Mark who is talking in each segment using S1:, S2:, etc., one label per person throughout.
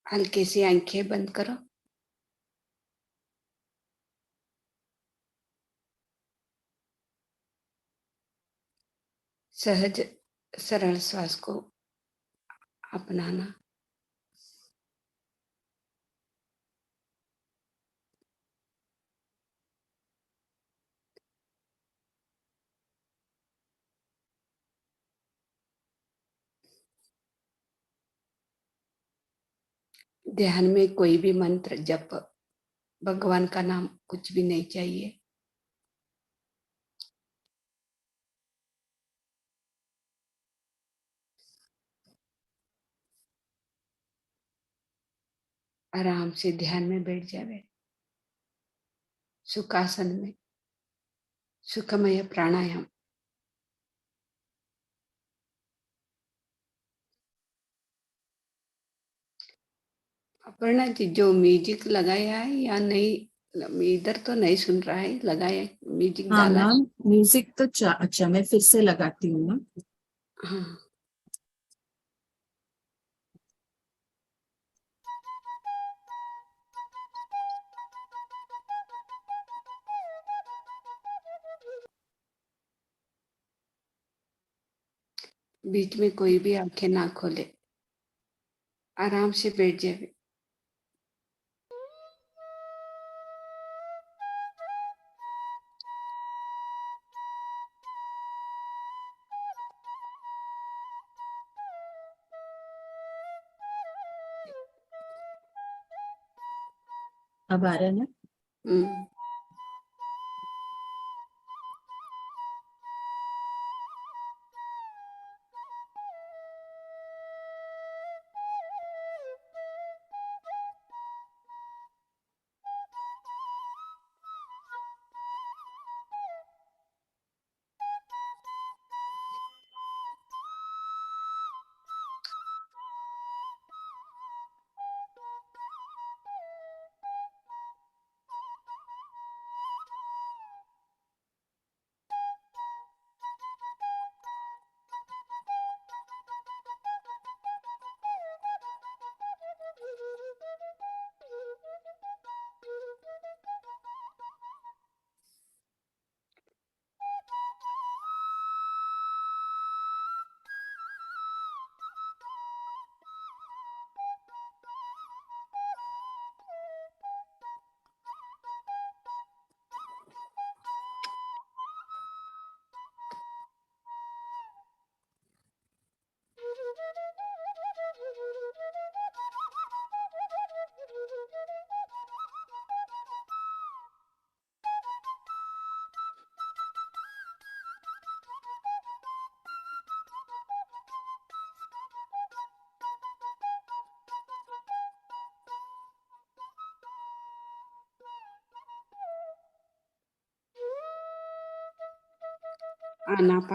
S1: हल्की सी आंखें बंद करो। सहज सरल श्वास को अपनाना। ध्यान में कोई भी मंत्र जप, भगवान का नाम कुछ भी नहीं चाहिए। आराम से ध्यान में बैठ जावे, सुखासन में, सुखमय प्राणायाम। अपर्णा जी, जो म्यूजिक लगाया है या नहीं, इधर तो नहीं सुन रहा है, लगाया म्यूजिक
S2: हाँ
S1: डाला है?
S2: मैम, म्यूजिक तो अच्छा, मैं फिर से लगाती हूँ ना।
S1: हाँ, बीच में कोई भी आंखें ना खोले, आराम से बैठ जावे।
S2: अब आ रहा है ना?
S1: हम्म।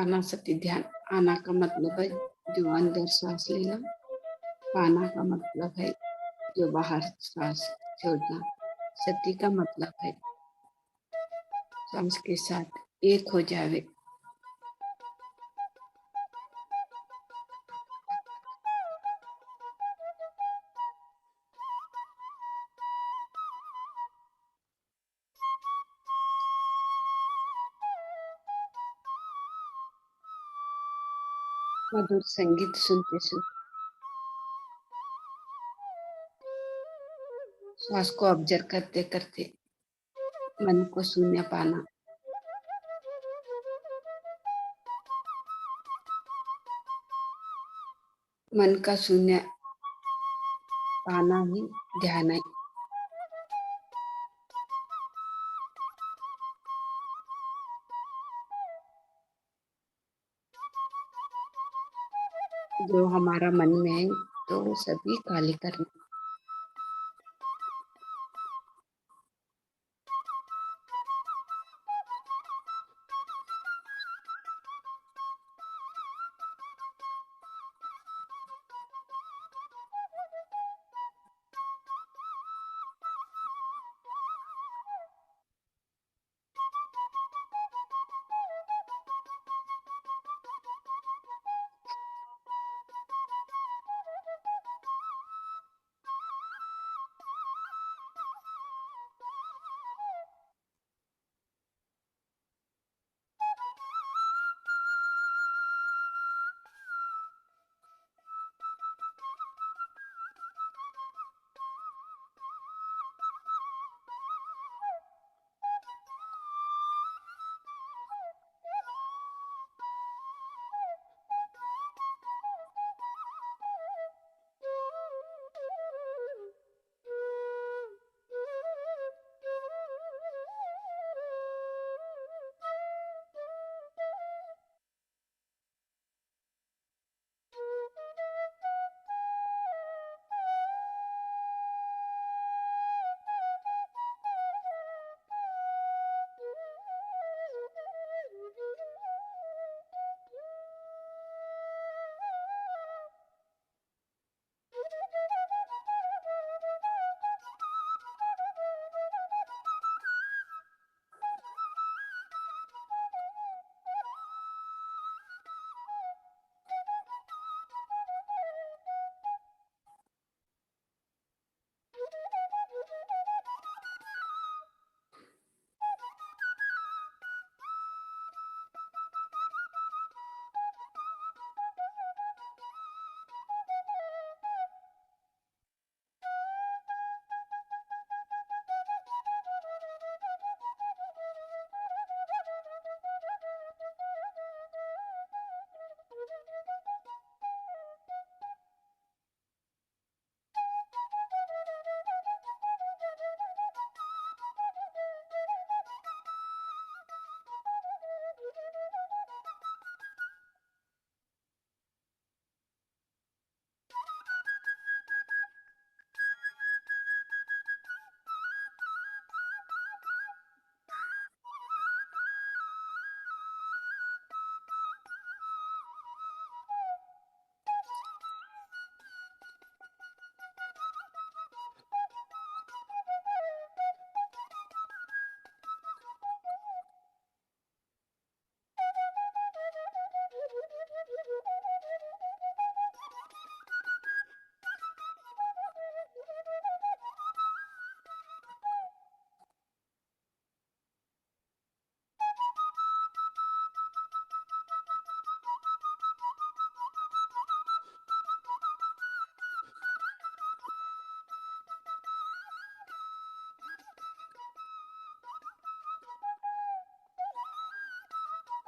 S1: आना सती ध्यान। आना का मतलब है जो अंदर सांस लेना, पाना का मतलब है जो बाहर सांस छोड़ना। सती का मतलब है सांस के साथ एक हो जावे। मधुर संगीत सुनते सुनते श्वास को ऑब्जर्व करते करते मन को शून्य पाना। मन का शून्य पाना ही ध्यान है। जो हमारा मन में है तो वो सभी खाली करना।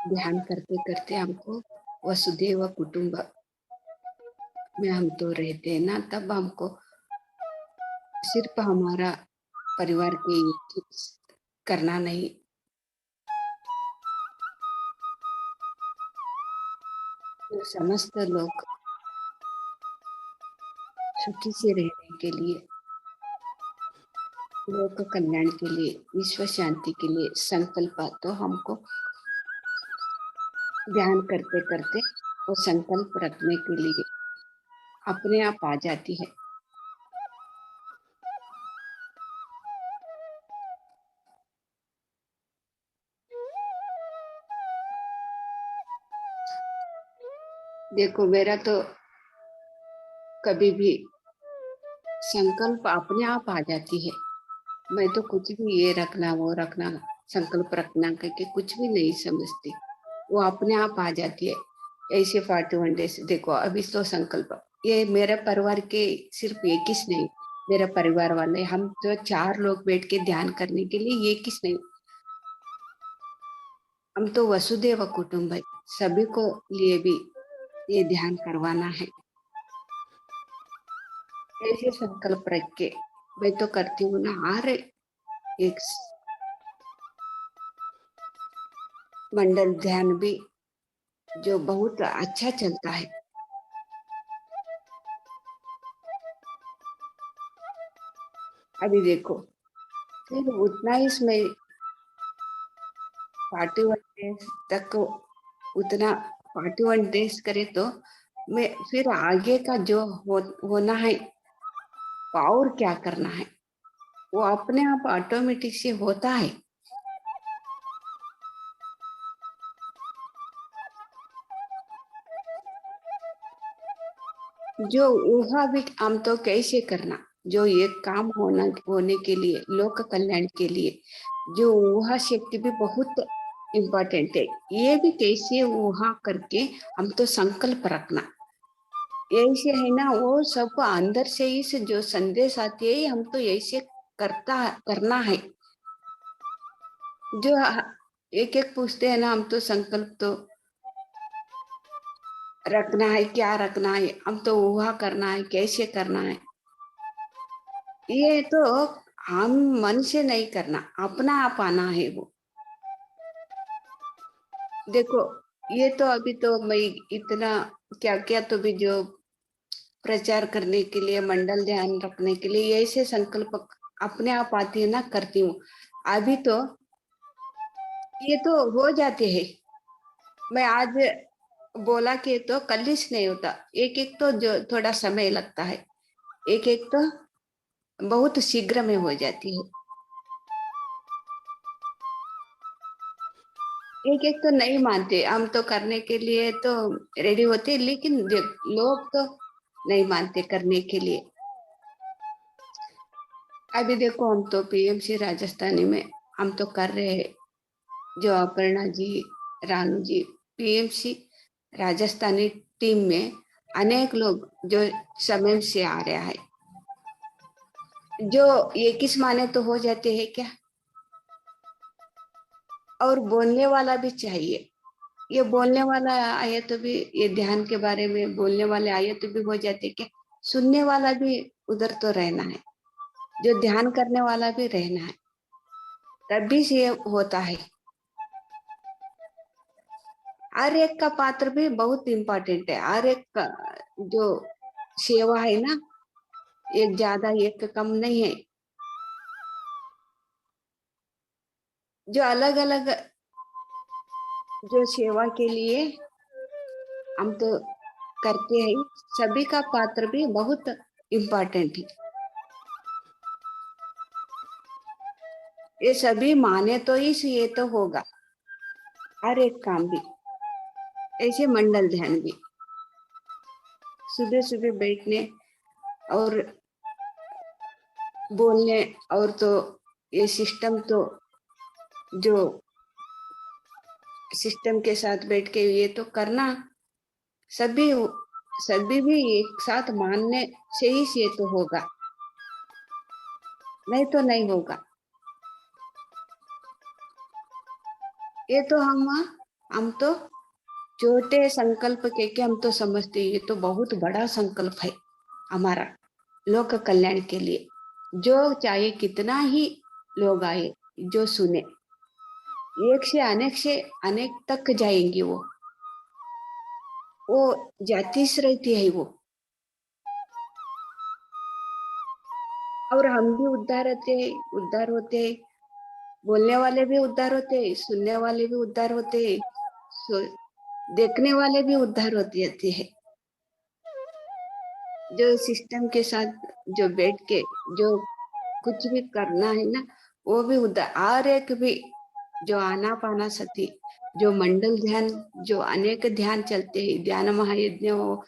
S1: ध्यान करते करते हमको वसुदेव कुटुंब में हम तो रहते हैं ना, तब हमको सिर्फ हमारा परिवार के एक ही करना नहीं, तो समस्त लोग सुखी से रहने के लिए, लोक कल्याण के लिए, विश्व शांति के लिए संकल्प तो हमको ध्यान करते करते वो संकल्प रखने के लिए अपने आप आ जाती है। देखो मेरा तो कभी भी संकल्प अपने आप आ जाती है। मैं तो कुछ भी ये रखना वो रखना संकल्प रखना करके कुछ भी नहीं समझती, वो अपने आप आ जाती है। ऐसे 41 डेज देखो, अभी तो संकल्प ये मेरे परिवार के सिर्फ एक ही नहीं, मेरा परिवार वाले हम तो 4 लोग बैठ के ध्यान करने के लिए एक ही नहीं, हम तो वसुदेव कुटुंब है, सभी को लिए भी ये ध्यान करवाना है। ऐसे संकल्प रख के मैं तो करती हूँ ना। हर एक मंडल ध्यान भी जो बहुत अच्छा चलता है। अभी देखो फिर उतना ही इसमें 41 डेज तक उतना 41 डेज करे तो मैं फिर आगे का जो होना है और क्या करना है वो अपने आप ऑटोमेटिक से होता है। जो ऊहा भी हम तो कैसे करना, जो एक काम होने के लिए, लोक कल्याण के लिए जो ऊहा शक्ति भी बहुत इम्पोर्टेंट है। ये भी कैसे ऊहा करके हम तो संकल्प रखना, ऐसे है ना, वो सब अंदर से ही से जो संदेश आती है हम तो ऐसे करना है। जो एक एक पूछते हैं ना, हम तो संकल्प तो रखना है, क्या रखना है, हम तो ऊहा करना है, कैसे करना है, ये तो हम मन से नहीं करना, अपना आप आना है वो। देखो ये तो अभी तो मैं इतना क्या क्या तो भी जो प्रचार करने के लिए, मंडल ध्यान रखने के लिए ऐसे संकल्प अपने आप आती है ना, करती हूँ। अभी तो ये तो हो जाते हैं, मैं आज बोला कि तो कल ही नहीं होता, एक एक तो जो थोड़ा समय लगता है, एक एक तो बहुत शीघ्र में हो जाती है, एक एक तो नहीं मानते, हम तो करने के लिए तो रेडी होते, लेकिन लोग तो नहीं मानते करने के लिए। अभी देखो हम तो पीएमसी राजस्थानी में हम तो कर रहे हैं, जो अपर्णा जी, रानू जी, पीएमसी राजस्थानी टीम में अनेक लोग जो समय से आ रहा है, जो ये किस माने तो हो जाते हैं क्या, और बोलने वाला भी चाहिए। ये बोलने वाला आए तो भी, ये ध्यान के बारे में बोलने वाले आए तो भी हो जाते क्या, सुनने वाला भी उधर तो रहना है, जो ध्यान करने वाला भी रहना है, तभी से ये होता है। हर एक का पात्र भी बहुत इम्पोर्टेंट है, हर एक का जो सेवा है ना, एक ज्यादा एक कम नहीं है, जो अलग अलग जो सेवा के लिए हम तो करते हैं, सभी का पात्र भी बहुत इम्पोर्टेंट है। ये सभी माने तो इस ये तो होगा हर एक काम भी, ऐसे मंडल ध्यान भी सुबह सुबह बैठने और बोलने, और तो ये सिस्टम तो जो सिस्टम के साथ बैठ के ये तो करना, सभी सभी भी एक साथ मानने से ही ये तो होगा, नहीं तो नहीं होगा। ये तो हम हम तो छोटे संकल्प के हम तो समझते हैं, ये तो बहुत बड़ा संकल्प है हमारा लोक कल्याण के लिए। जो चाहे कितना ही लोग आए, जो सुने, एक से अनेक तक जाएंगे वो जातीस रहती है वो। और हम भी उद्धार होते हैं, बोलने वाले भी उद्धार होते हैं, सुनने वाले भी उद्धार होते हैं, देखने वाले भी उद्धार होती रहती है। जो सिस्टम के साथ जो बैठ के जो कुछ भी करना है ना, वो भी उद्धार। और एक भी जो आनापाना सती, जो मंडल ध्यान, जो अनेक ध्यान चलते हैं, ध्यान महायज्ञ हो,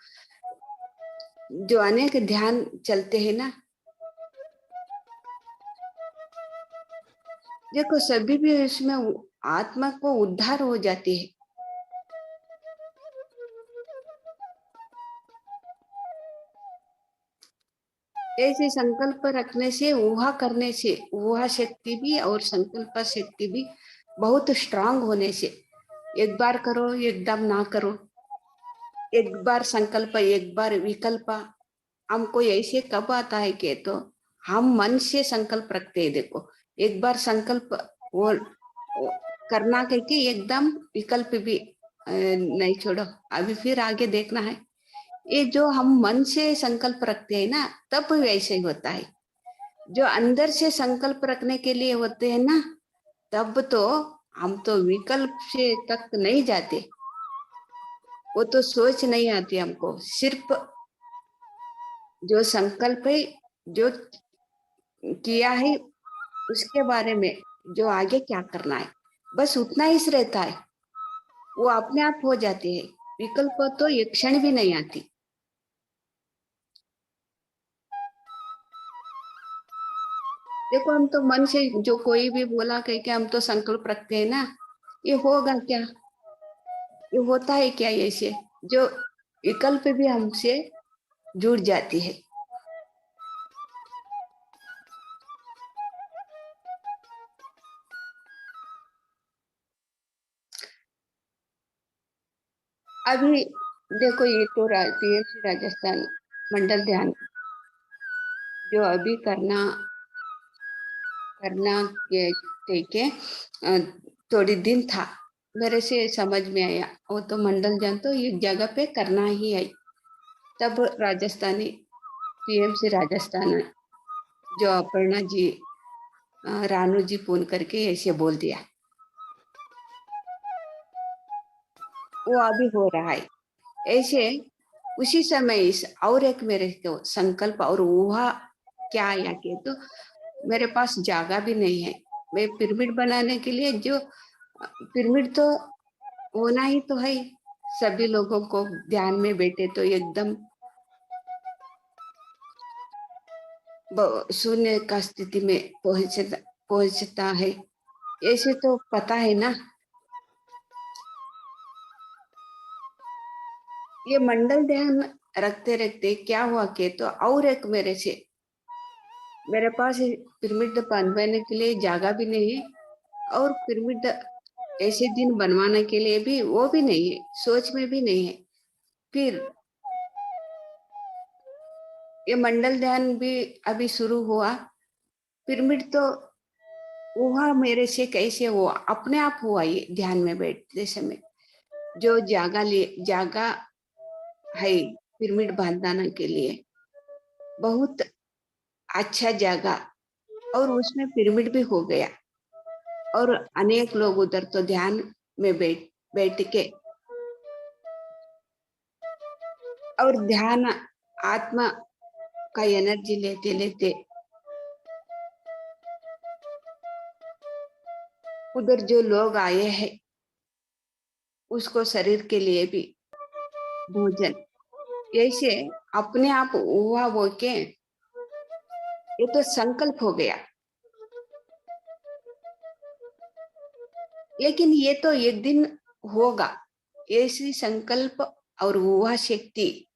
S1: जो अनेक ध्यान चलते हैं ना, देखो सभी भी इसमें आत्मा को उद्धार हो जाती है। ऐसे संकल्प रखने से, ऊहा करने से, ऊहा शक्ति भी और संकल्प शक्ति भी बहुत स्ट्रांग होने से, एक बार करो एकदम ना करो, एक बार संकल्प एक बार विकल्प। हमको ऐसे कब आता है कि तो हम मन से संकल्प रखते हैं। देखो एक बार संकल्प वो करना करके एकदम विकल्प भी नहीं छोड़ो, अभी फिर आगे देखना है। ये जो हम मन से संकल्प रखते हैं ना, तब वैसे ही होता है। जो अंदर से संकल्प रखने के लिए होते हैं ना, तब तो हम तो विकल्प से तक नहीं जाते, वो तो सोच नहीं आती हमको। सिर्फ जो संकल्प है, जो किया है, उसके बारे में जो आगे क्या करना है, बस उतना ही रहता है। वो अपने आप हो जाती है, विकल्प तो एक क्षण भी नहीं आती। देखो हम तो मन से जो कोई भी बोला कह के हम तो संकल्प रखते हैं ना, ये होगा क्या, ये होता है क्या, ऐसे जो विकल्प भी हमसे जुड़ जाती है। अभी देखो ये तो पीएमसी राजस्थान मंडल ध्यान जो अभी करना करना के थोड़ी दिन था, मेरे से समझ में आया वो तो मंडल ध्यान तो एक जगह पे करना ही है। तब राजस्थानी पीएमसी राजस्थान जो अपर्णा जी रानू जी फोन करके ऐसे बोल दिया, वो अभी हो रहा है ऐसे। उसी समय इस और एक मेरे को संकल्प और वह क्या आया कि तो मेरे पास जगह भी नहीं है। मैं पिरामिड बनाने के लिए जो पिरामिड तो होना ही तो है, सभी लोगों को ध्यान में बैठे तो एकदम शून्य का स्थिति में पहुंचता है, ऐसे तो पता है ना। ये मंडल ध्यान रखते रखते क्या हुआ कि तो और एक मेरे पास पिरामिड बनवाने के लिए जगह भी नहीं है, और पिरामिड ऐसे दिन बनवाने के लिए भी वो भी नहीं है, सोच में भी नहीं है। फिर ये मंडल ध्यान भी अभी शुरू हुआ, पिरामिड तो हुआ मेरे से कैसे हुआ, अपने आप हुआ। ये ध्यान में बैठते समय जो जागा है पिरामिड बांधने के लिए, बहुत अच्छा जगह, और उसमें पिरामिड भी हो गया। और अनेक लोग उधर तो ध्यान में बैठ के और ध्यान आत्मा का एनर्जी लेते लेते उधर जो लोग आए हैं उसको शरीर के लिए भी भोजन, ऐसे अपने आप हुआ वो के ये तो संकल्प हो गया। लेकिन ये तो एक दिन होगा, ऐसी संकल्प और हुआ शक्ति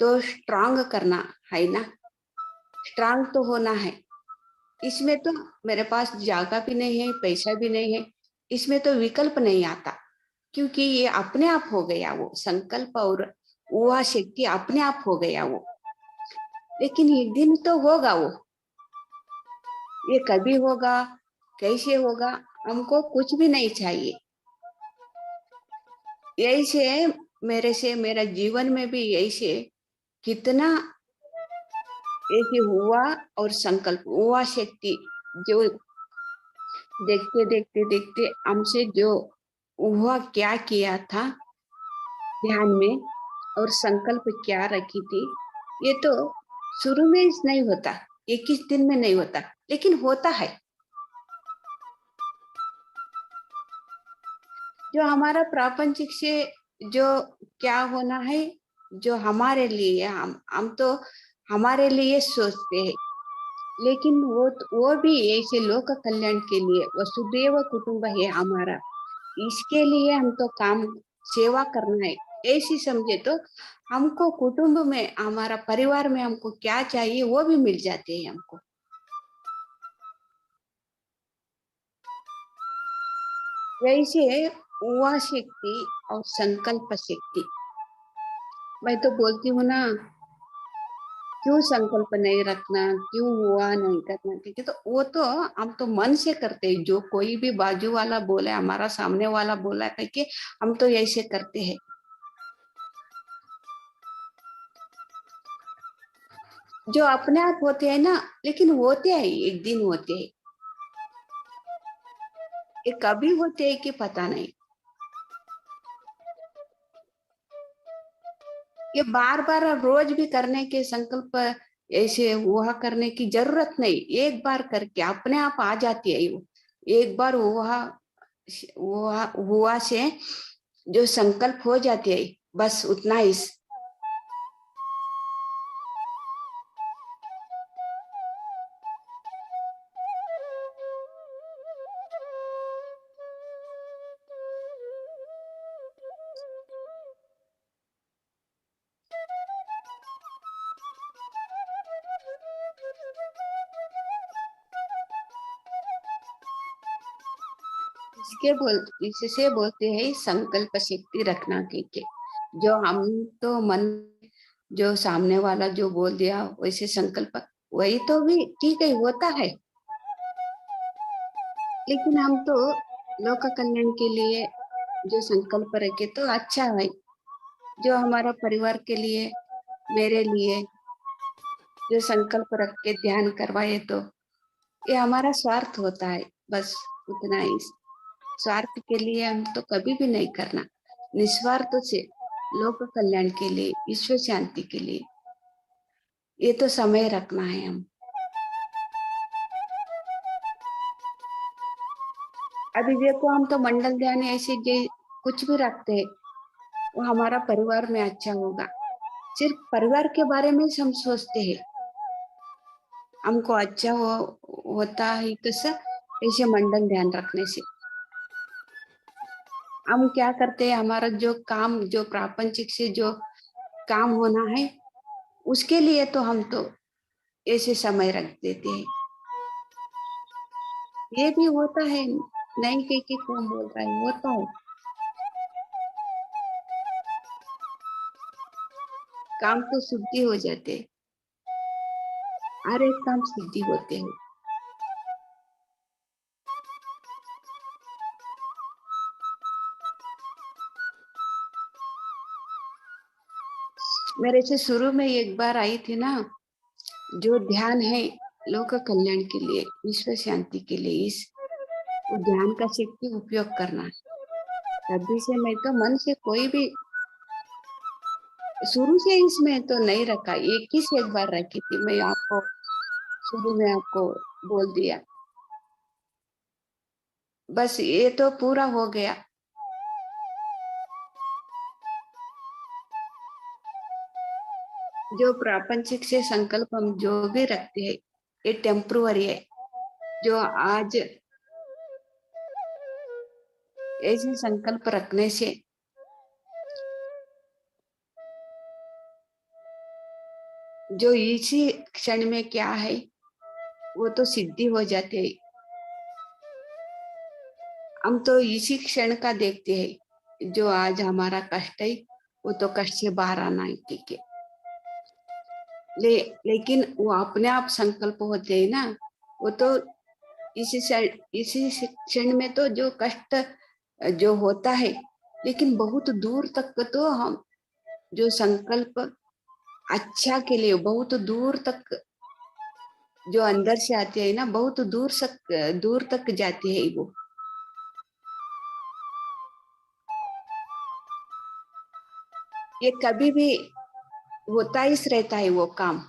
S1: तो स्ट्रांग करना है ना, स्ट्रांग तो होना है। इसमें तो मेरे पास जगह भी नहीं है, पैसा भी नहीं है, इसमें तो विकल्प नहीं आता। क्योंकि ये अपने आप हो गया, वो संकल्प और वह शक्ति अपने आप हो गया वो। लेकिन एक दिन तो होगा वो, ये कभी होगा, कैसे होगा, हमको कुछ भी नहीं चाहिए। यही से मेरे से मेरा जीवन में भी यही से कितना ऐसे हुआ, और संकल्प हुआ शक्ति जो देखते देखते देखते हमसे जो हुआ, क्या किया था ध्यान में, और संकल्प क्या रखी थी, ये तो शुरू में इस नहीं होता, 21 दिन में नहीं होता, लेकिन होता है। जो हमारा प्रापंचिक से जो क्या होना है, जो हमारे लिए हम तो हमारे लिए सोचते हैं, लेकिन वो भी ऐसे लोक कल्याण के लिए, वसुदेव कुटुंब है हमारा, इसके लिए हम तो काम सेवा करना है, ऐसी समझे तो हमको कुटुंब में, हमारा परिवार में हमको क्या चाहिए वो भी मिल जाते हैं हमको। वैसे वह शक्ति और संकल्प शक्ति, मैं तो बोलती हूँ ना, क्यों संकल्प नहीं रखना, क्यों हुआ नहीं करना, क्योंकि तो वो तो हम तो मन से करते हैं, जो कोई भी बाजू वाला बोला, हमारा सामने वाला बोला करके हम तो ऐसे करते हैं। जो अपने आप होते हैं ना, लेकिन होते हैं, एक दिन होते हैं, ये कभी होते हैं कि पता नहीं। ये बार बार रोज भी करने के संकल्प ऐसे हुआ करने की जरूरत नहीं, एक बार करके अपने आप आ जाती है वो। एक बार हुआ हुआ हुआ से जो संकल्प हो जाती है, बस उतना ही। इससे बोलते हैं संकल्प शक्ति रखना के जो हम तो मन, जो सामने वाला जो बोल दिया वैसे संकल्प, वही तो भी ठीक है, होता है, लेकिन हम तो लोक कल्याण के लिए जो संकल्प रखे तो अच्छा है। जो हमारा परिवार के लिए, मेरे लिए जो संकल्प रख के ध्यान करवाए, तो ये हमारा स्वार्थ होता है, बस उतना ही। स्वार्थ के लिए हम तो कभी भी नहीं करना, निस्वार्थ से लोक कल्याण के लिए, विश्व शांति के लिए, ये तो समय रखना है हम। अभी देखो, हम तो मंडल ध्यान ऐसे कुछ भी रखते हैं, वो हमारा परिवार में अच्छा होगा, सिर्फ परिवार के बारे में हम सोचते हैं, हमको अच्छा होता है कैसा, ऐसे मंडल ध्यान रखने से हम क्या करते हैं, हमारा जो काम, जो प्रापंचिक से जो काम होना है, उसके लिए तो हम तो ऐसे समय रख देते हैं। ये भी होता है, नहीं के कौन बोल रहा है, होता है, काम तो सिद्धि हो जाते हैं, हर एक काम सिद्धि होते हैं। मेरे से शुरू में एक बार आई थी ना, जो ध्यान है लोक कल्याण के लिए, विश्व शांति के लिए, इस वो ध्यान का शक्ति उपयोग करना है। तभी से मैं तो मन से कोई भी, शुरू से इसमें तो नहीं रखा, एक ही से एक बार रखी थी, मैं आपको शुरू में आपको बोल दिया, बस ये तो पूरा हो गया। जो प्रापंचिक से संकल्प हम जो भी रखते हैं, ये टेम्पररी है। जो आज ऐसे संकल्प रखने से जो इसी क्षण में क्या है, वो तो सिद्धि हो जाते है। हम तो इसी क्षण का देखते हैं, जो आज हमारा कष्ट है वो तो कष्ट से बाहर आना है, ठीक है। लेकिन वो अपने आप संकल्प होते हैं ना, वो तो इसी क्षण में तो जो कष्ट जो होता है, लेकिन बहुत दूर तक तो हम जो संकल्प अच्छा के लिए बहुत दूर तक जो अंदर से आते हैं ना, बहुत दूर तक जाती है वो। ये कभी भी होता ही रहता है वो काम,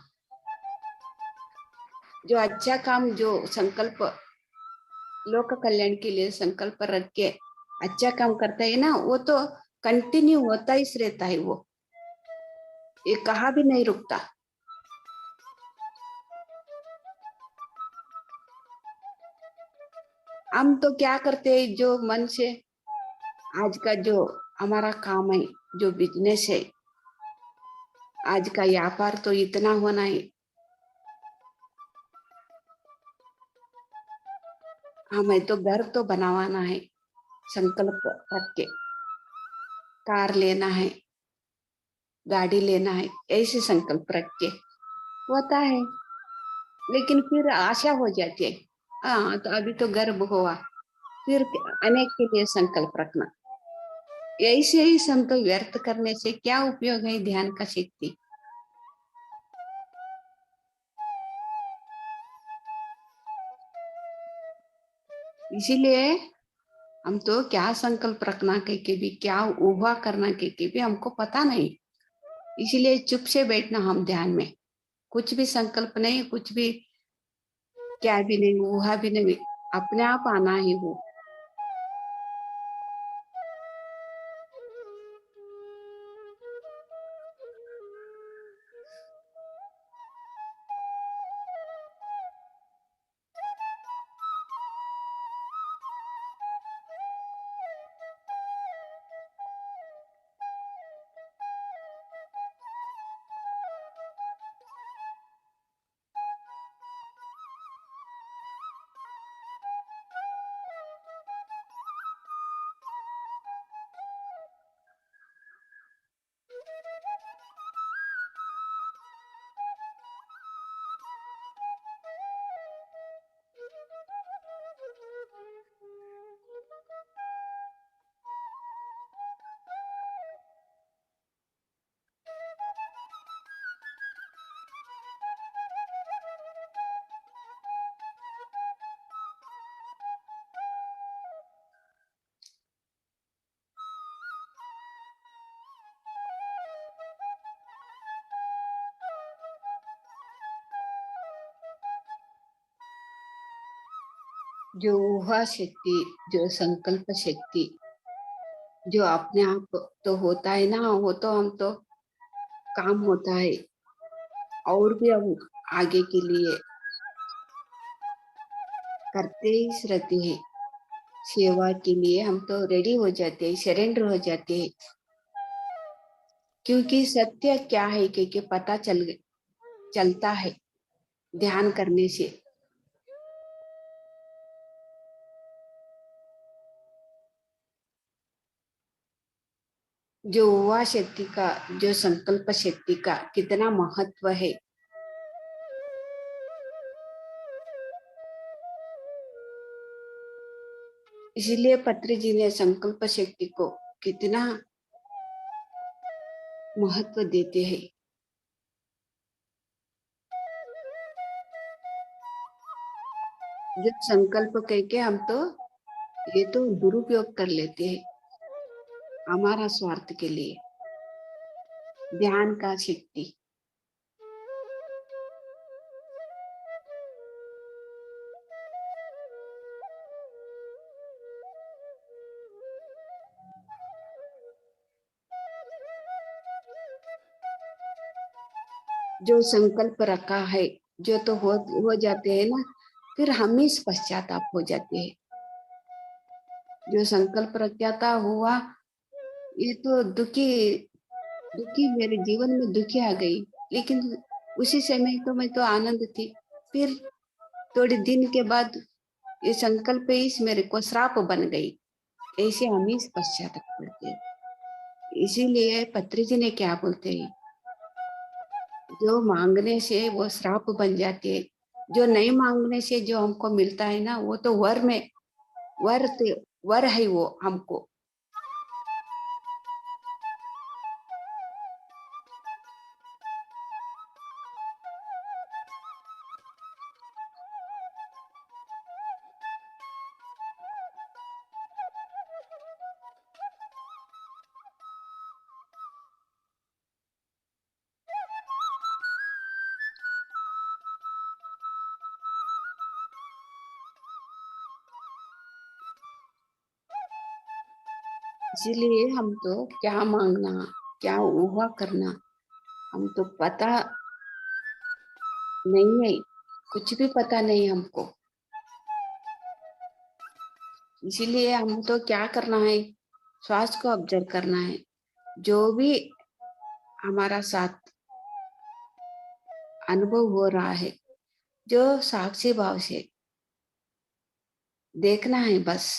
S1: जो अच्छा काम जो संकल्प लोक कल्याण के लिए संकल्प रख के अच्छा काम करता है ना, वो तो कंटिन्यू होता ही रहता है वो, ये कहा भी नहीं रुकता। हम तो क्या करते हैं, जो मन से आज का जो हमारा काम है, जो बिजनेस है, आज का व्यापार तो इतना होना है, हमें तो घर तो बनवाना है, संकल्प रख के कार लेना है, गाड़ी लेना है, ऐसे संकल्प रख के होता है। लेकिन फिर आशा हो जाती है, हाँ तो अभी तो गर्भ हुआ, फिर अनेक के लिए संकल्प रखना, ऐसे ही संकल्प व्यर्थ करने से क्या उपयोग है ध्यान का शक्ति। इसीलिए हम तो क्या संकल्प रखना के भी, क्या ऊहा करना के भी हमको पता नहीं। इसीलिए चुप से बैठना हम ध्यान में, कुछ भी संकल्प नहीं, कुछ भी क्या भी नहीं, ऊहा भी नहीं, अपने आप आना ही वो। जो ऊहा शक्ति, जो संकल्प शक्ति, जो अपने आप तो होता है ना, वो तो हम तो काम होता है, और भी हम आगे के लिए करते ही रहते हैं, सेवा के लिए हम तो रेडी हो जाते हैं, सरेंडर हो जाते हैं। क्योंकि सत्य क्या है कि पता चलता है ध्यान करने से। जो युवा शक्ति का, जो संकल्प शक्ति का कितना महत्व है, इसलिए पत्री जी ने संकल्प शक्ति को कितना महत्व देते हैं। जो संकल्प कह के हम तो ये तो दुरुपयोग कर लेते हैं हमारा स्वार्थ के लिए। ध्यान का शक्ति, जो संकल्प रखा है, जो तो हो जाते हैं ना, फिर हम ही पश्चाताप हो जाते हैं। जो संकल्प रखा था हुआ, ये तो दुखी दुखी मेरे जीवन में दुखी आ गई, लेकिन उसी समय तो मैं तो आनंद थी। फिर थोड़े दिन के बाद ये संकल्प इस मेरे को श्राप बन गई, ऐसे हम ही पश्चाताप करते हैं। इसीलिए पत्री जी ने क्या बोलते हैं, जो मांगने से वो श्राप बन जाते हैं, जो नहीं मांगने से जो हमको मिलता है ना, वो तो वर में वर वर है वो हमको। इसीलिए हम तो क्या मांगना, क्या हुआ करना, हम तो पता नहीं है, कुछ भी पता नहीं हमको। इसीलिए हम तो क्या करना है, श्वास को ऑब्जर्व करना है। जो भी हमारा साथ अनुभव हो रहा है, जो साक्षी भाव से देखना है बस।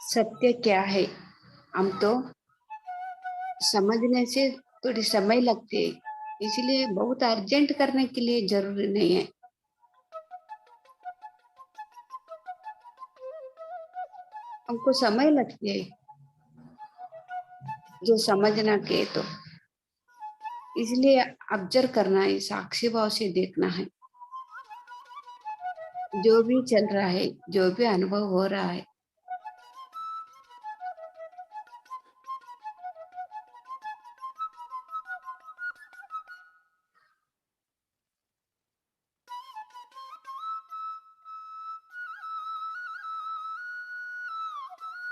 S1: सत्य क्या है, हम तो समझने से थोड़ी समय लगती है, इसलिए बहुत अर्जेंट करने के लिए जरूरी नहीं है। हमको समय लगती है जो समझना के, तो इसलिए ऑब्जर्व करना है, साक्षी भाव से देखना है। जो भी चल रहा है, जो भी अनुभव हो रहा है,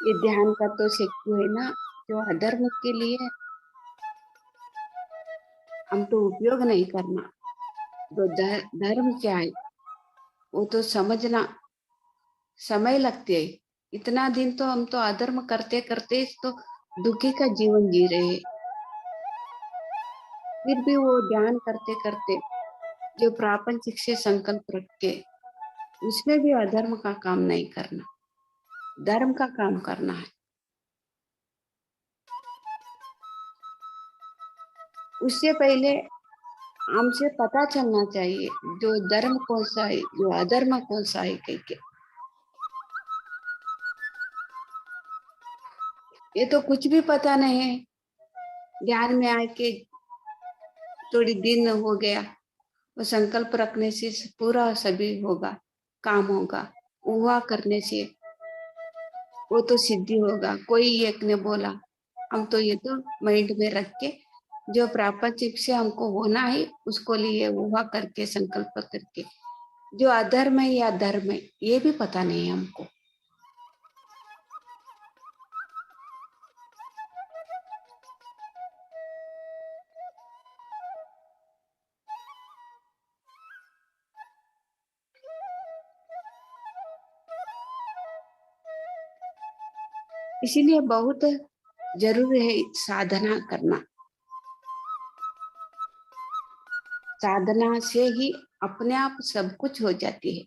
S1: ये ध्यान का तो शक्ति है ना, जो अधर्म के लिए हम तो उपयोग नहीं करना। जो धर्म क्या है, वो तो समझना समय लगती है। इतना दिन तो हम तो अधर्म करते करते तो दुखी का जीवन जी रहे हैं। फिर भी वो ध्यान करते करते जो प्रापंचिक से संकल्प रख के, उसमें भी अधर्म का काम नहीं करना, धर्म का काम करना है। उससे पहले हमसे पता चलना चाहिए जो धर्म कौन सा है, जो अधर्म कौन सा है कह के। ये तो कुछ भी पता नहीं है। ध्यान में आके थोड़ी दिन हो गया, वो संकल्प रखने से पूरा सभी होगा, काम होगा। हुआ करने से वो तो सिद्धि होगा। कोई एक ने बोला, हम तो ये तो माइंड में रख के जो प्रापंचिक से हमको होना है उसको लिए हुआ करके संकल्प करके, जो अधर्म है या धर्म है ये भी पता नहीं है हमको। इसीलिए बहुत जरूरी है साधना करना। साधना से ही अपने आप सब कुछ हो जाती है।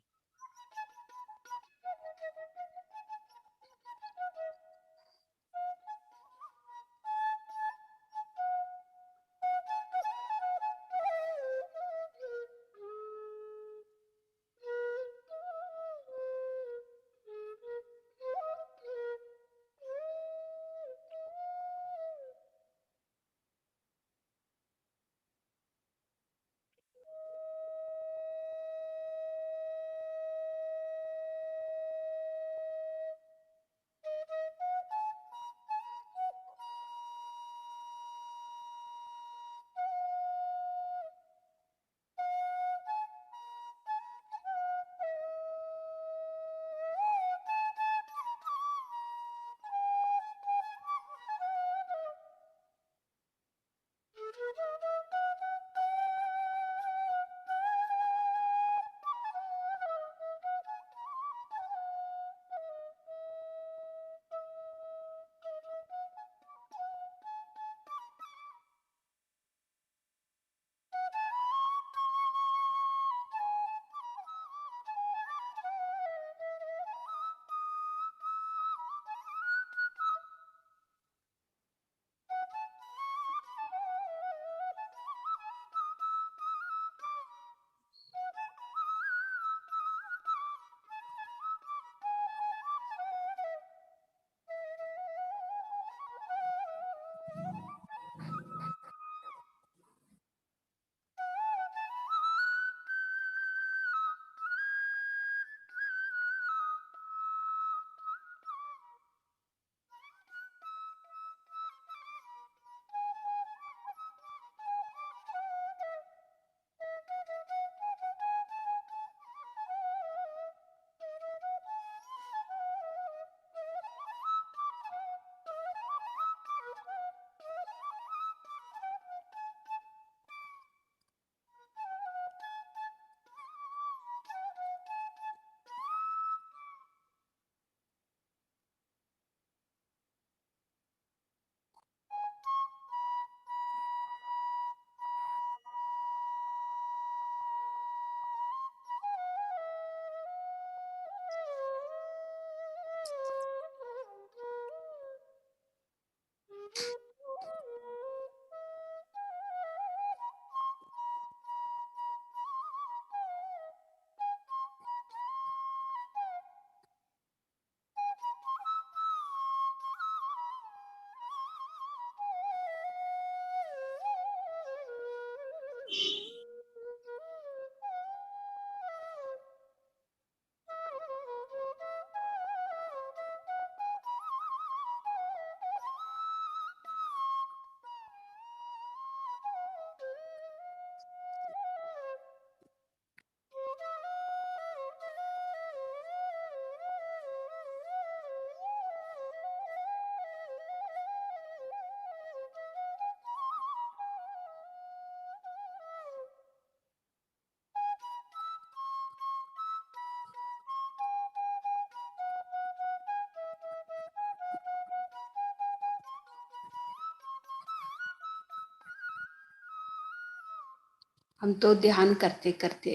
S1: हम तो ध्यान करते करते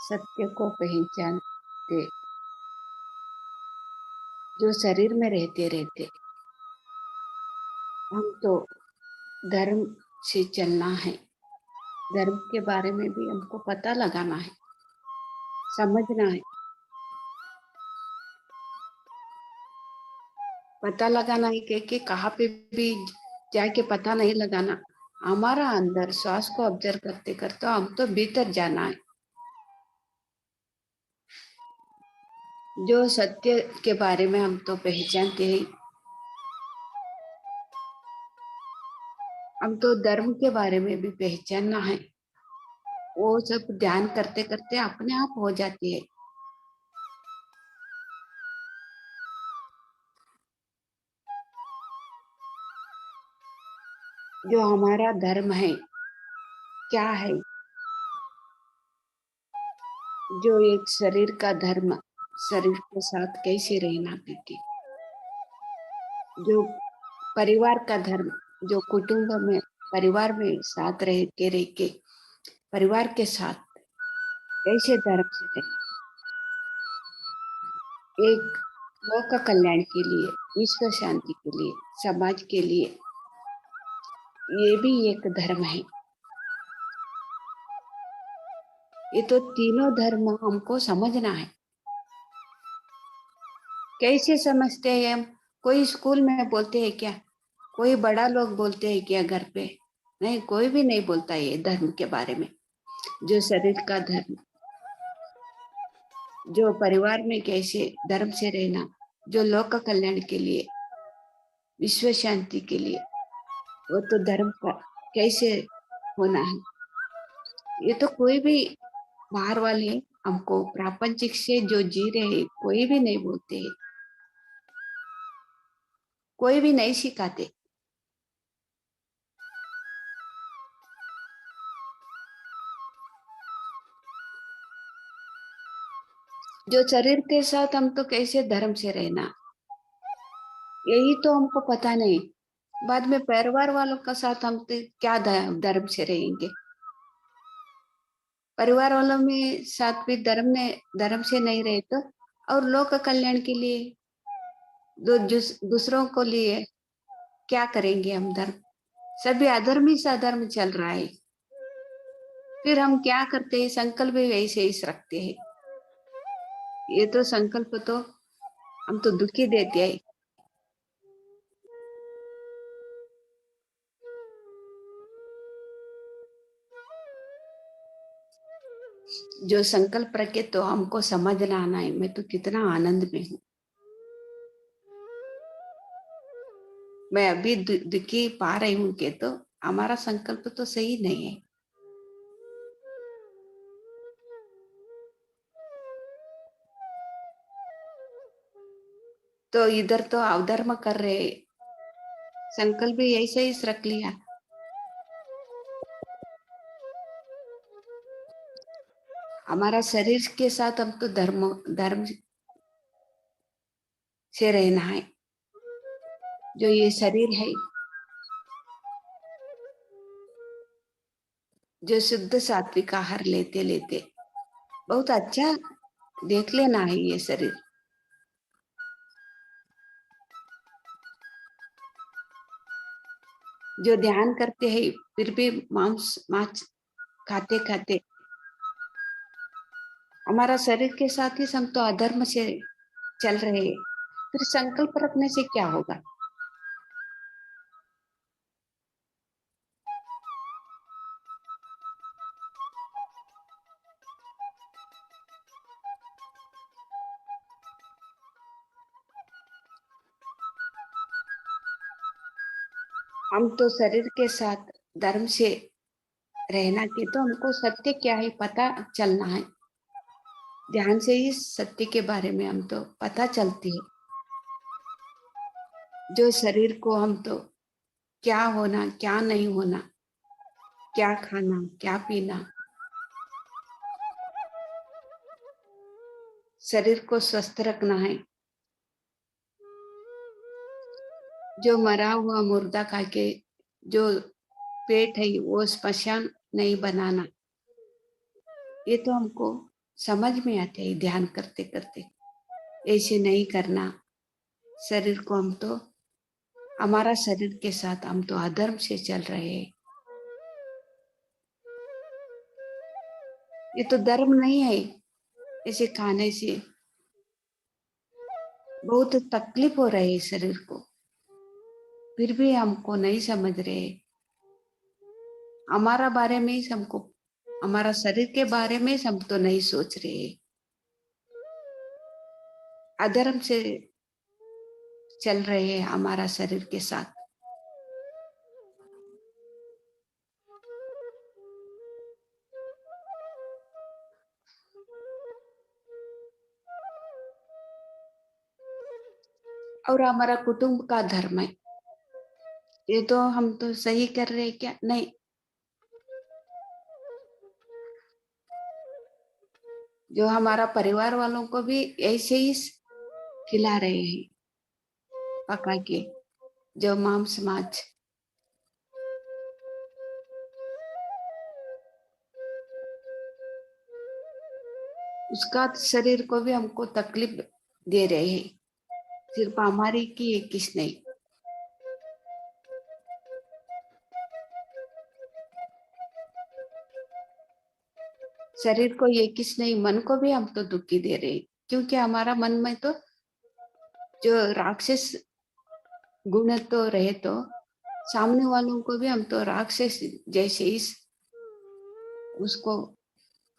S1: सत्य को पहचानते, जो शरीर में रहते रहते हम तो धर्म से चलना है। धर्म के बारे में भी हमको पता लगाना है, समझना है। पता लगाना है कि कहाँ पे भी जाके पता नहीं लगाना। हमारा अंदर श्वास को ऑब्जर्व करते करते हम तो भीतर जाना है। जो सत्य के बारे में हम तो पहचानते हैं, हम तो धर्म के बारे में भी पहचानना है। वो सब ध्यान करते करते अपने आप हो जाती है। जो हमारा धर्म है क्या है, जो एक शरीर का धर्म, शरीर के साथ कैसे रहना पीके, जो परिवार का धर्म, जो कुटुंब में परिवार में साथ रह के परिवार के साथ कैसे धर्म से रहना, एक लोक कल्याण के लिए, विश्व शांति के लिए, समाज के लिए, ये भी एक धर्म है। ये तो तीनों धर्म हमको समझना है। कैसे समझते हैं हम? कोई स्कूल में बोलते हैं क्या? कोई बड़ा लोग बोलते हैं क्या घर पे? नहीं, कोई भी नहीं बोलता ये धर्म के बारे में। जो शरीर का धर्म, जो परिवार में कैसे धर्म से रहना, जो लोक कल्याण के लिए, विश्व शांति के लिए, वो तो धर्म का कैसे होना है। ये तो कोई भी बाहर वाले हमको प्रापंचिक से जो जी रहे हैं, कोई भी नहीं बोलते हैं, कोई भी नहीं सिखाते। जो शरीर के साथ हम तो कैसे धर्म से रहना, यही तो हमको पता नहीं। बाद में परिवार वालों का साथ हम तो क्या धर्म से रहेंगे? परिवार वालों में साथ भी धर्म से नहीं रहे तो और लोक कल्याण के लिए दूसरों को लिए क्या करेंगे हम धर्म? सभी अधर्म ही सधर्म चल रहा है। फिर हम क्या करते हैं? संकल्प भी वैसे ही रखते हैं। ये तो संकल्प तो हम तो दुखी देते हैं। जो संकल्प रखे तो हमको समझना आना है मैं तो कितना आनंद में हूँ। मैं अभी दुखी पा रही हूँ कि तो हमारा संकल्प तो सही नहीं है। तो इधर तो अवधर्म कर रहे, संकल्प भी ऐसे ही रख लिया। हमारा शरीर के साथ हम तो धर्म धर्म से रहना है। जो ये शरीर है, जो शुद्ध सात्विक आहार लेते लेते बहुत अच्छा देख लेना है ये शरीर। जो ध्यान करते हैं फिर भी मांस मांस खाते खाते हमारा शरीर के साथ ही हम तो अधर्म से चल रहे हैं। फिर संकल्प रखने से क्या होगा? हम तो शरीर के साथ धर्म से रहना के तो हमको सत्य क्या है पता चलना है। ध्यान से ही सत्य के बारे में हम तो पता चलती है। जो शरीर को हम तो क्या होना क्या नहीं होना, क्या खाना क्या पीना, शरीर को स्वस्थ रखना है। जो मरा हुआ मुर्दा खा के जो पेट है वो स्मशान नहीं बनाना, ये तो हमको समझ में आते है ध्यान करते करते। ऐसे नहीं करना। शरीर को हम तो हमारा शरीर के साथ हम तो अधर्म से चल रहे हैं। ये तो धर्म नहीं है। ऐसे खाने से बहुत तकलीफ हो रही है शरीर को, फिर भी हमको नहीं समझ रहे। हमारा बारे में ही हमको, हमारा शरीर के बारे में हम तो नहीं सोच रहे। अधर्म से चल रहे हैं हमारा शरीर के साथ। और हमारा कुटुंब का धर्म है, ये तो हम तो सही कर रहे हैं क्या? नहीं। जो हमारा परिवार वालों को भी ऐसे ही खिला रहे हैं पका के, जो मांस माछ। उसका शरीर को भी हमको तकलीफ दे रहे हैं। सिर्फ हमारी की है किस नहीं। शरीर को ये किस नहीं, मन को भी हम तो दुखी दे रहे हैं। क्योंकि हमारा मन में तो जो राक्षस गुण तो रहे तो सामने वालों को भी हम तो राक्षस जैसे इस उसको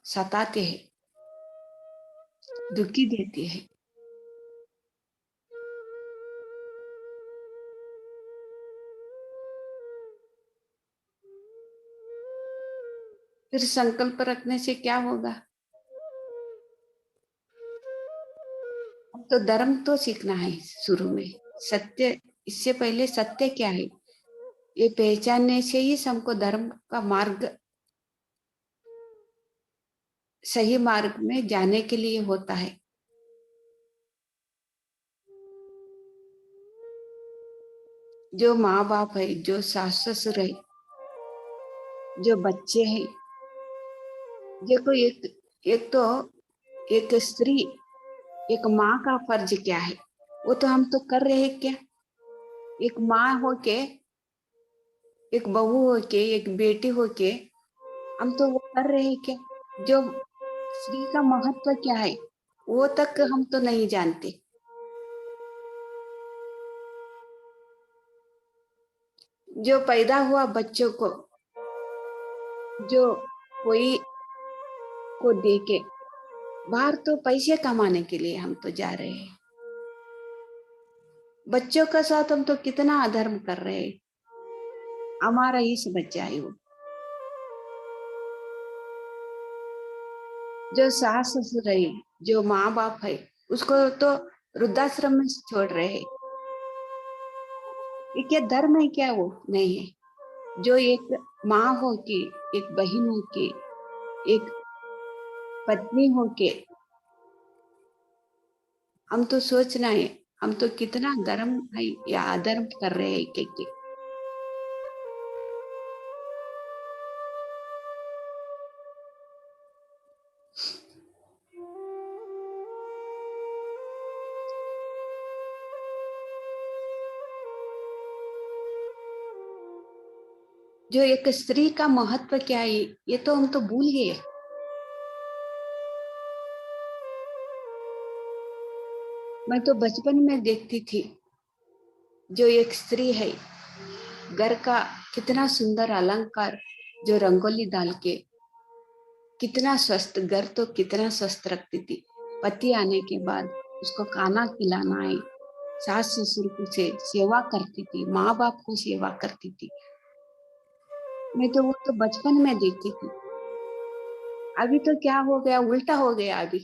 S1: सताते हैं, दुखी देते हैं। फिर संकल्प रखने से क्या होगा? अब तो धर्म तो सीखना है शुरू में। सत्य, इससे पहले सत्य क्या है ये पहचानने से ही हमको धर्म का मार्ग, सही मार्ग में जाने के लिए होता है। जो माँ बाप है, जो सास ससुर है, जो बच्चे हैं, देखो एक एक तो एक स्त्री, एक माँ का फर्ज क्या है वो तो हम तो कर रहे हैं क्या? एक माँ होके, एक बहू होके, एक बेटी होके हम तो वो कर रहे हैं क्या? जो स्त्री का महत्व क्या है वो तक हम तो नहीं जानते। जो पैदा हुआ बच्चों को जो कोई को देके, बाहर तो पैसे कमाने के लिए हम तो जा रहे हैं, बच्चों के साथ हम तो कितना अधर्म कर रहे हैं। हमारा ही बच्चा है वो, जो सास ससुर है, जो माँ बाप है, उसको तो वृद्धाश्रम में छोड़ रहे हैं। ये क्या धर्म है क्या? वो नहीं है। जो एक माँ हो के, एक बहन हो के, एक पत्नी हो के, हम तो सोचना है, हम तो कितना धर्म है या अधर्म कर रहे हैं के। जो एक स्त्री का महत्व क्या है, ये तो हम तो भूल गए। मैं तो बचपन में देखती थी, जो एक स्त्री है, घर का कितना सुंदर अलंकार, जो रंगोली डाल के कितना स्वस्थ, घर तो कितना स्वस्थ रखती थी। पति आने के बाद उसको खाना खिलाना है, सास ससुर को से सेवा करती थी, माँ बाप को सेवा करती थी। मैं तो वो तो बचपन में देखती थी। अभी तो क्या हो गया, उल्टा हो गया अभी।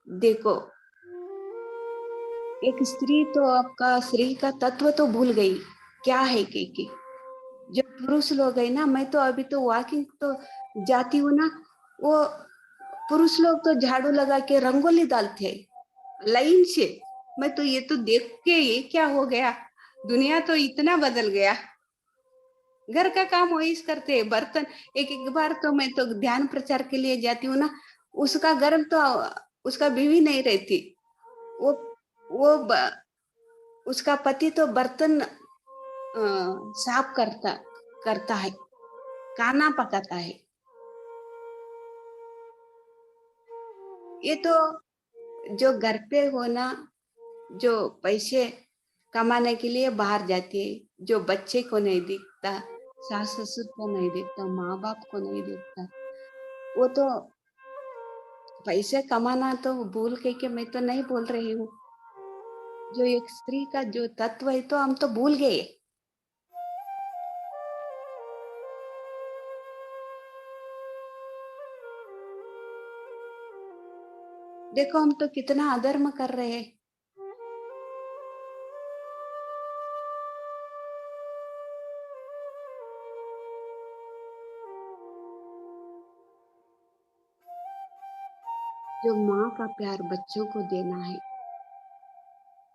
S1: देखो, एक स्त्री तो आपका स्त्री का तत्व तो भूल गई, क्या है के। जो पुरुष लोग है ना, मैं तो अभी तो वॉकिंग तो जाती हूँ ना, वो पुरुष लोग तो झाड़ू लगा के रंगोली डालते हैं लाइन से। मैं तो ये तो देख के ये क्या हो गया, दुनिया तो इतना बदल गया। घर का काम वही करते हैं, बर्तन। एक एक बार तो मैं तो ध्यान प्रचार के लिए जाती हूँ ना, उसका गर्म तो उसका बीवी नहीं रहती। वो वो उसका पति तो बर्तन साफ करता करता है, खाना पकाता है। ये तो जो घर पे हो ना, जो पैसे कमाने के लिए बाहर जाती है, जो बच्चे को नहीं दिखता, सास ससुर को नहीं दिखता, माँ बाप को नहीं दिखता, वो तो पैसे कमाना तो भूल के मैं तो नहीं बोल रही हूँ। जो एक स्त्री का जो तत्व है तो हम तो भूल गए। देखो, हम तो कितना अधर्म कर रहे हैं। जो माँ का प्यार बच्चों को देना है,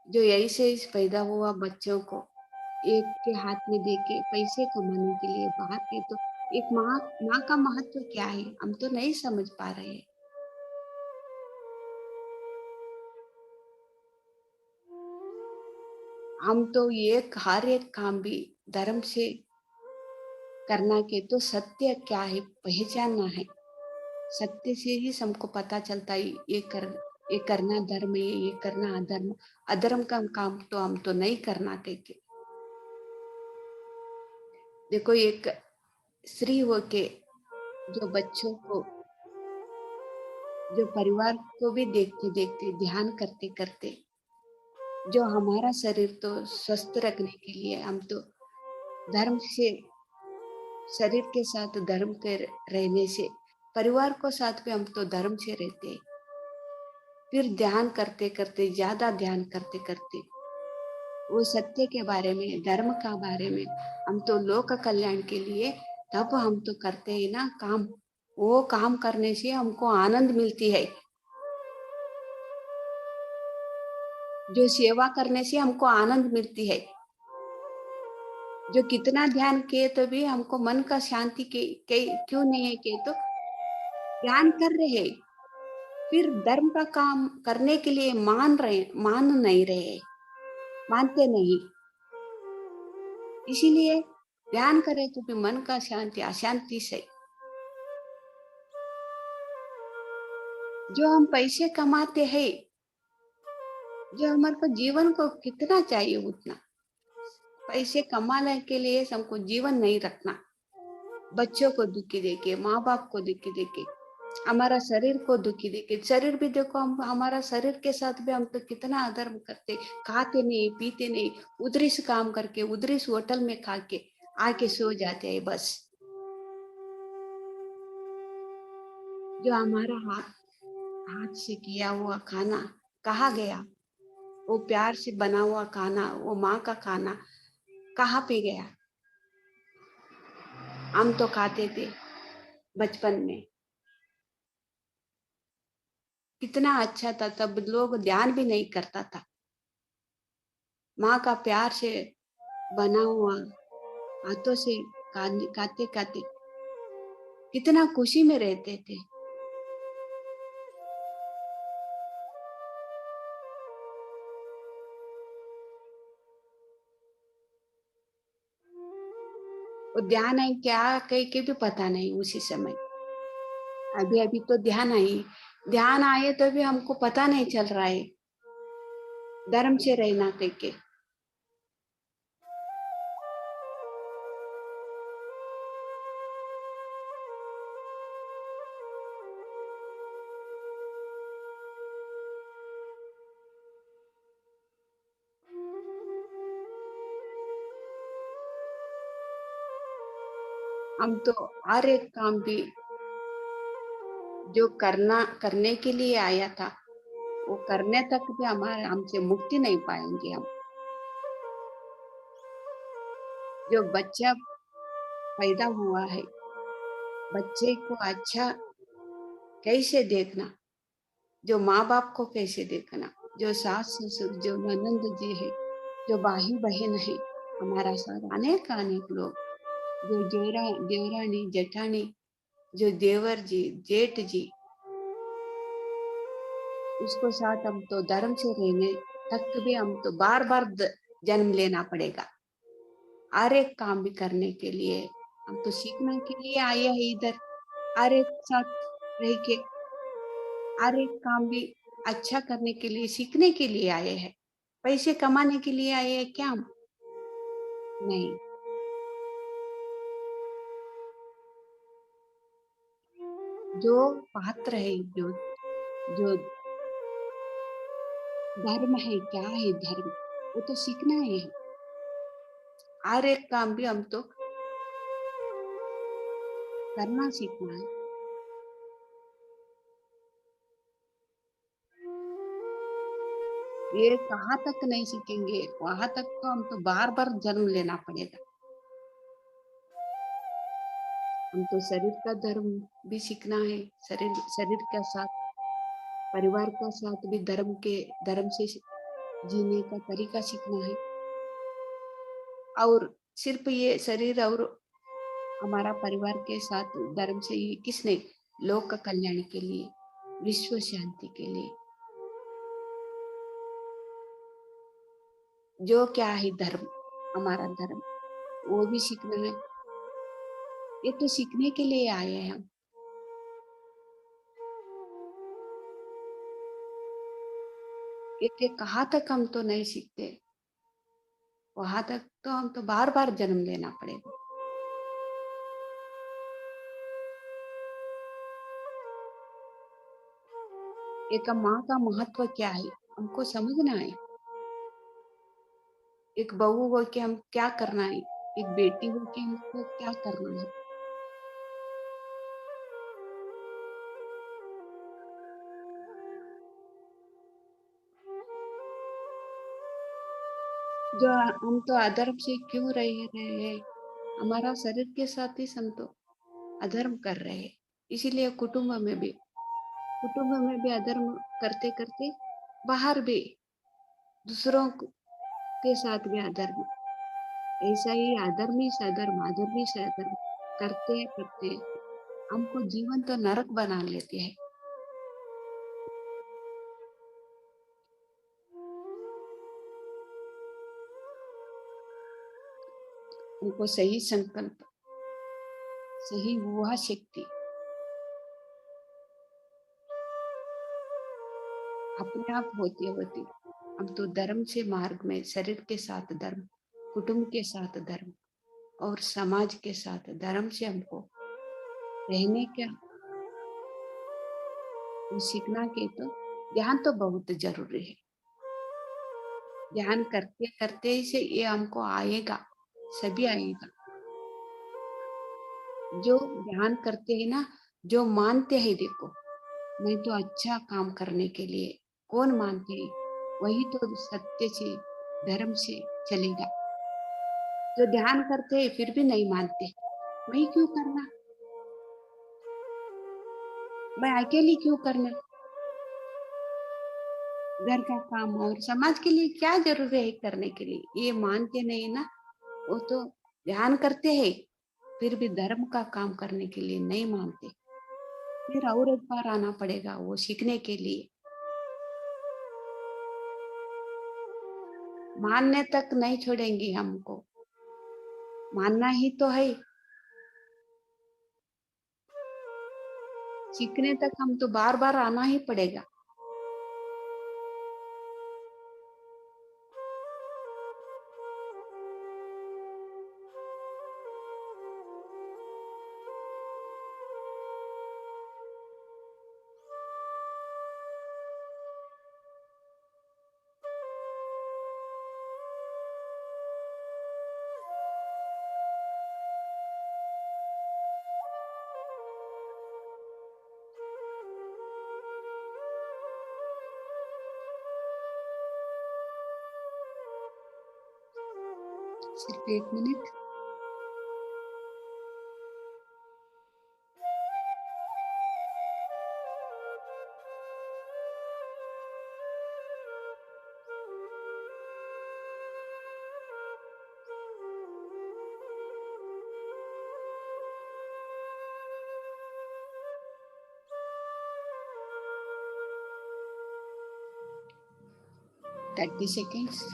S1: जो ऐसे ही पैदा हुआ बच्चों को एक के हाथ में देके पैसे कमाने के लिए बाहर के, तो एक माँ का महत्व क्या है, हम तो नहीं समझ पा रहे हैं। हम तो एक हर एक काम भी धर्म से करना के, तो सत्य क्या है पहचानना है। सत्य से ही हमको पता चलता है, ये करना धर्म है, ये करना अधर्म। अधर्म का काम तो हम तो नहीं करना के। देखो, एक स्त्री होके जो बच्चों को, जो परिवार को भी देखते देखते, ध्यान करते करते, जो हमारा शरीर तो स्वस्थ रखने के लिए हम तो धर्म से, शरीर के साथ धर्म के रहने से, परिवार को साथ में हम तो धर्म से रहते हैं। फिर ध्यान करते करते, ज्यादा ध्यान करते करते, वो सत्य के बारे में, धर्म का बारे में, हम तो लोक कल्याण के लिए तब हम तो करते हैं ना काम। वो काम करने से हमको आनंद मिलती है, जो सेवा करने से हमको आनंद मिलती है। जो कितना ध्यान किए तो भी हमको मन का शांति के क्यों नहीं है के, तो ध्यान कर रहे हैं, फिर धर्म का काम करने के लिए मान नहीं रहे, मानते नहीं। इसीलिए ध्यान करें तो भी मन का शांति अशांति से। जो हम पैसे कमाते हैं, जो हमारे को जीवन को कितना चाहिए उतना, पैसे कमाने के लिए हमको जीवन नहीं रखना। बच्चों को दुखी देके, माँ बाप को दुखी देके, हमारा शरीर को दुखी देके। शरीर भी देखो, हम हमारा शरीर के साथ भी हम तो कितना अधर्म करते, खाते नहीं पीते नहीं, उधरी से काम करके उधरी से होटल में खा के आके सो जाते हैं बस। जो हमारा हाथ हाथ से किया हुआ खाना कहाँ गया? वो प्यार से बना हुआ खाना, वो माँ का खाना कहाँ पे गया? हम तो खाते थे बचपन में, कितना अच्छा था, तब लोग ध्यान भी नहीं करता था। माँ का प्यार से बना हुआ हाथों से खाते खाते कितना खुशी में रहते थे। वो ध्यान है क्या कह के भी पता नहीं उसी समय। अभी अभी तो ध्यान आए तो भी हमको पता नहीं चल रहा है धर्म से रहना कह के। हम तो हर एक काम भी जो करने के लिए आया था, वो करने तक भी हमारे हमसे मुक्ति नहीं पाएंगे हम। जो बच्चा पैदा हुआ है, बच्चे को अच्छा कैसे देखना, जो माँ बाप को कैसे देखना, जो सास ससुर, जो ननंद जी है, जो भाई बहन है, हमारा साथ अनेक अनेक लोग, जो देवरानी जेठानी, जो देवर जी जेठ जी, उसको साथ हम तो धर्म से रहने तक भी हम तो बार बार जन्म लेना पड़ेगा। हर एक काम भी करने के लिए हम तो सीखने के लिए आए हैं इधर। हर एक साथ रह के हर एक काम भी अच्छा करने के लिए सीखने के लिए आए हैं। पैसे कमाने के लिए आए हैं क्या हम? नहीं। जो पात्र है, जो धर्म है, क्या है धर्म, वो तो सीखना है। हर एक काम भी हम तो करना सीखना है। ये कहाँ तक नहीं सीखेंगे, वहां तक तो हम तो बार बार जन्म लेना पड़ेगा। हम तो शरीर का धर्म भी सीखना है, शरीर शरीर के साथ परिवार का साथ भी धर्म से जीने का तरीका सीखना है। और सिर्फ ये शरीर और हमारा परिवार के साथ धर्म से ही किसने, लोक का कल्याण के लिए, विश्व शांति के लिए, जो क्या है धर्म, हमारा धर्म, वो भी सीखना है। ये तो सीखने के लिए आए हैं हम। ये कहाँ तक हम तो नहीं सीखते, वहां तक तो हम तो बार बार जन्म लेना पड़ेगा। एक माँ का महत्व क्या है, हमको समझना है। एक बहू हो के हम क्या करना है, एक बेटी हो के हमको क्या करना है। जो हम तो अधर्म से क्यों रह रहे हैं, हमारा शरीर के साथ ही हम तो अधर्म कर रहे हैं। इसीलिए कुटुंब में भी अधर्म करते करते बाहर भी दूसरों के साथ भी अधर्म, ऐसा ही अधर्मी से अधर्म करते करते हमको जीवन तो नरक बना लेते हैं। हमको सही संकल्प, सही वह शक्ति अपने आप होती होती हम तो धर्म से मार्ग में, शरीर के साथ धर्म, कुटुंब के साथ धर्म, और समाज के साथ धर्म से हमको रहने का सीखना के तो ध्यान तो बहुत जरूरी है। ध्यान करते करते ही से ये हमको आएगा, सभी आएगा। जो ध्यान करते हैं ना, जो मानते हैं, देखो मैं तो अच्छा काम करने के लिए, कौन मानते हैं? वही तो सत्य से, धर्म से चलेगा। जो ध्यान करते हैं फिर भी नहीं मानते, वही क्यों करना? मैं अकेली क्यों करना? घर का काम और समाज के लिए क्या जरूरी है करने के लिए? ये मानते नहीं ना, वो तो ध्यान करते हैं फिर भी धर्म का काम करने के लिए नहीं मानते। फिर और एक बार आना पड़ेगा वो सीखने के लिए। मानने तक नहीं छोड़ेंगे हमको, मानना ही तो है। सीखने तक हम तो बार बार आना ही पड़ेगा। सिर्फ 1 minute. Thirty seconds.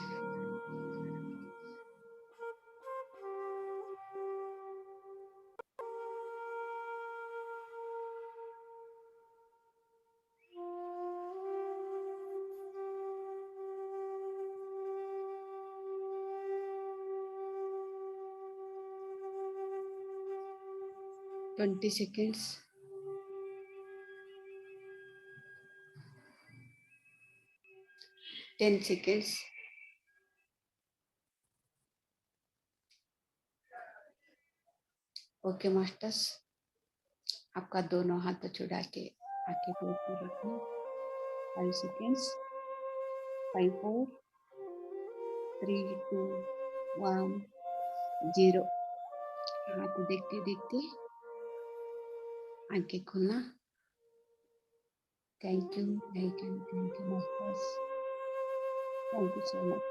S1: 20 seconds. 10 seconds. Okay masters, आपका दोनों हाथ छुड़ा के आंखें के ऊपर रखना। 5 सेकेंड्स। 5, 4, 3, 2, 1, 0। हाथ देखते देखते आंखें खोलना। Thank you, thank you, thank you masters. Thank you so much.